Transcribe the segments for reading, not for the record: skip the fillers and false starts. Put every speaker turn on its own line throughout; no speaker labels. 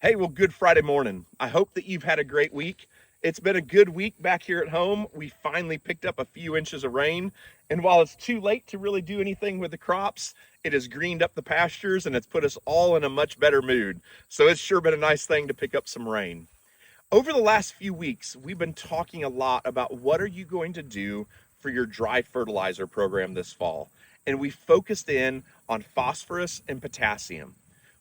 Hey, well, good Friday morning. I hope that you've had a great week. It's been a good week back here at home. We finally picked up a few inches of rain. And while it's too late to really do anything with the crops, it has greened up the pastures and it's put us all in a much better mood. So it's sure been a nice thing to pick up some rain. Over the last few weeks, we've been talking a lot about what are you going to do for your dry fertilizer program this fall. And we focused in on phosphorus and potassium.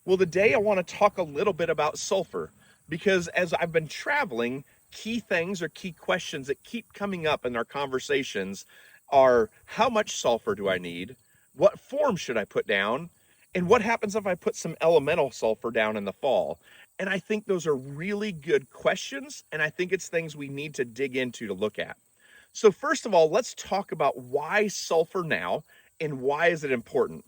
Well, today I want to talk a little bit about sulfur because as I've been traveling, key things or key questions that keep coming up in our conversations are how much sulfur do I need? What form should I put down? And what happens if I put some elemental sulfur down in the fall? And I think those are really good questions. And I think it's things we need to dig into to look at. So first of all, let's talk about why sulfur now and why is it important?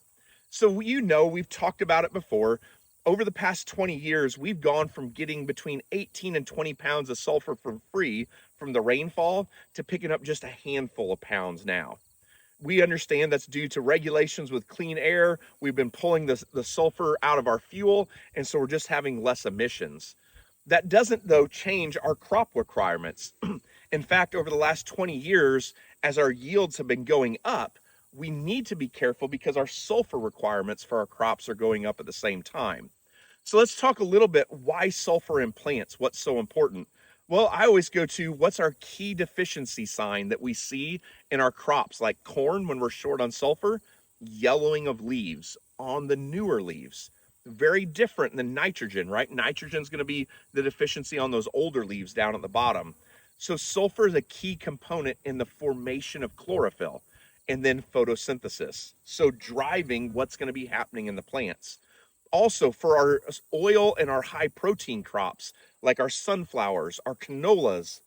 So we've talked about it before. Over the past 20 years, we've gone from getting between 18 and 20 pounds of sulfur for free from the rainfall to picking up just a handful of pounds now. We understand that's due to regulations with clean air. We've been pulling the sulfur out of our fuel, and so we're just having less emissions. That doesn't, though, change our crop requirements. In fact, over the last 20 years, as our yields have been going up, we need to be careful because our sulfur requirements for our crops are going up at the same time. So let's talk a little bit why sulfur in plants, what's so important. Well, I always go to what's our key deficiency sign that we see in our crops, like corn when we're short on sulfur, yellowing of leaves on the newer leaves. Very different than nitrogen, right? Nitrogen's going to be the deficiency on those older leaves down at the bottom. So sulfur is a key component in the formation of chlorophyll and then photosynthesis. So driving what's going to be happening in the plants. Also for our oil and our high protein crops, like our sunflowers, our canolas,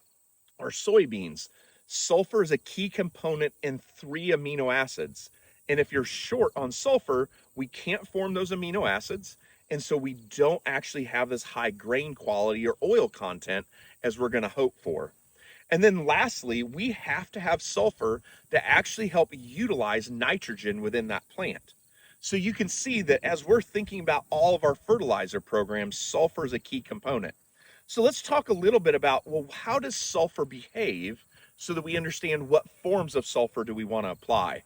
our soybeans, sulfur is a key component in 3 amino acids. And if you're short on sulfur, we can't form those amino acids. And so we don't actually have this high grain quality or oil content as we're going to hope for. And then lastly, we have to have sulfur to actually help utilize nitrogen within that plant. So you can see that as we're thinking about all of our fertilizer programs, sulfur is a key component. So let's talk a little bit about, well, how does sulfur behave so that we understand what forms of sulfur do we want to apply?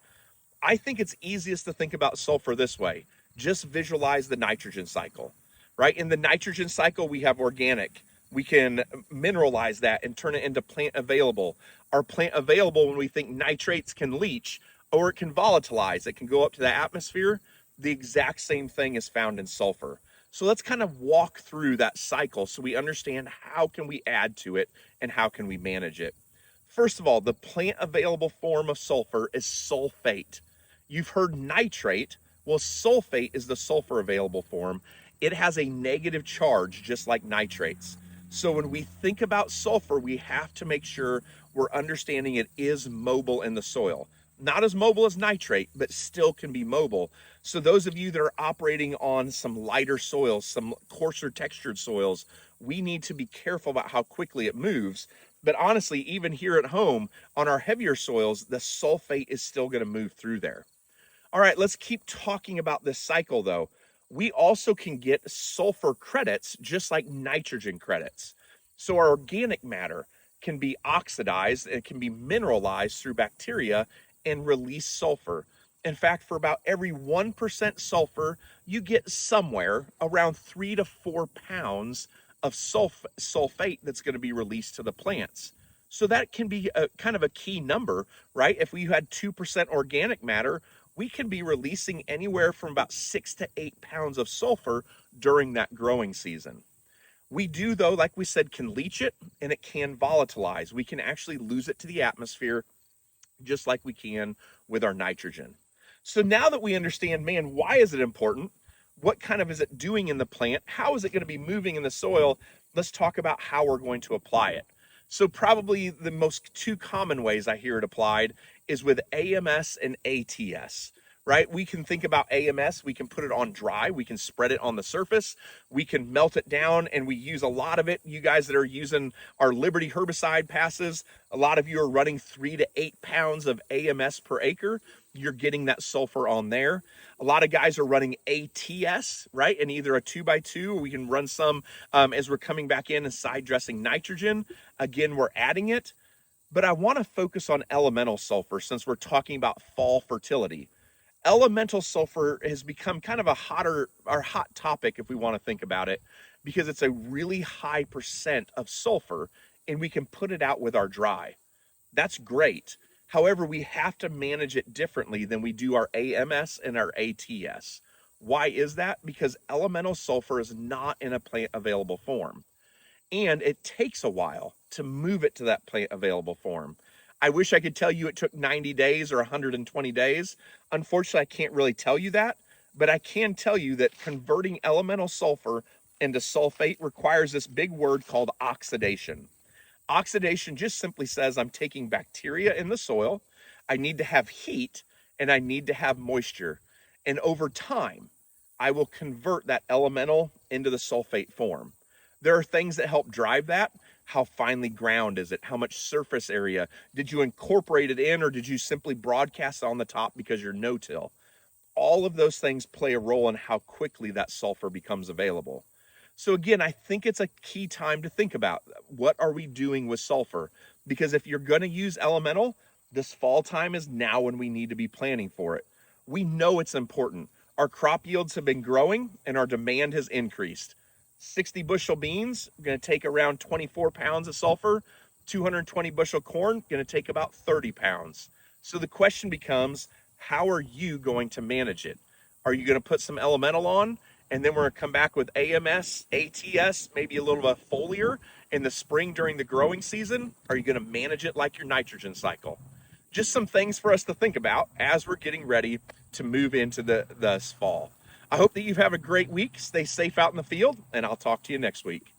I think it's easiest to think about sulfur this way. Just visualize the nitrogen cycle, right? In the nitrogen cycle, we have organic. We can mineralize that and turn it into plant available. Our plant available, when we think nitrates can leach or it can volatilize, it can go up to the atmosphere. The exact same thing is found in sulfur. So let's kind of walk through that cycle so we understand how can we add to it and how can we manage it. First of all, the plant available form of sulfur is sulfate. You've heard nitrate. Well, sulfate is the sulfur available form. It has a negative charge just like nitrates. So when we think about sulfur, we have to make sure we're understanding it is mobile in the soil. Not as mobile as nitrate, but still can be mobile. So those of you that are operating on some lighter soils, some coarser textured soils, we need to be careful about how quickly it moves. But honestly, even here at home, on our heavier soils, the sulfate is still going to move through there. All right, let's keep talking about this cycle though. We also can get sulfur credits just like nitrogen credits. So our organic matter can be oxidized and it can be mineralized through bacteria and release sulfur. In fact, for about every 1% sulfur, you get somewhere around 3 to 4 pounds of sulfate that's going to be released to the plants. So that can be a kind of a key number, right? If we had 2% organic matter, we can be releasing anywhere from about 6 to 8 pounds of sulfur during that growing season. We do, though, like we said, can leach it and it can volatilize. We can actually lose it to the atmosphere just like we can with our nitrogen. So now that we understand, man, why is it important? What kind of is it doing in the plant? How is it going to be moving in the soil? Let's talk about how we're going to apply it. So probably the most 2 common ways I hear it applied is with AMS and ATS, right? We can think about AMS, we can put it on dry, we can spread it on the surface, we can melt it down, and we use a lot of it. You guys that are using our Liberty herbicide passes, a lot of you are running 3 to 8 pounds of AMS per acre. you're getting that sulfur on there. A lot of guys are running ATS, right? And either a 2x2, or we can run some as we're coming back in and side dressing nitrogen. Again, we're adding it. But I want to focus on elemental sulfur since we're talking about fall fertility. Elemental sulfur has become kind of a hot topic if we want to think about it, because it's a really high percent of sulfur and we can put it out with our dry. That's great. However, we have to manage it differently than we do our AMS and our ATS. Why is that? Because elemental sulfur is not in a plant available form, and it takes a while to move it to that plant available form. I wish I could tell you it took 90 days or 120 days. Unfortunately, I can't really tell you that, but I can tell you that converting elemental sulfur into sulfate requires this big word called oxidation. Oxidation just simply says I'm taking bacteria in the soil, I need to have heat, and I need to have moisture. And over time, I will convert that elemental into the sulfate form. There are things that help drive that. How finely ground is it? How much surface area? Did you incorporate it in, or did you simply broadcast it on the top because you're no-till? All of those things play a role in how quickly that sulfur becomes available. So again, I think it's a key time to think about, what are we doing with sulfur? Because if you're going to use elemental, this fall time is now when we need to be planning for it. We know it's important. Our crop yields have been growing and our demand has increased. 60 bushel beans, going to take around 24 pounds of sulfur. 220 bushel corn, going to take about 30 pounds. So the question becomes, how are you going to manage it? Are you going to put some elemental on, and then we're going to come back with AMS, ATS, maybe a little bit of foliar in the spring during the growing season? Are you going to manage it like your nitrogen cycle? Just some things for us to think about as we're getting ready to move into this fall. I hope that you have a great week. Stay safe out in the field, and I'll talk to you next week.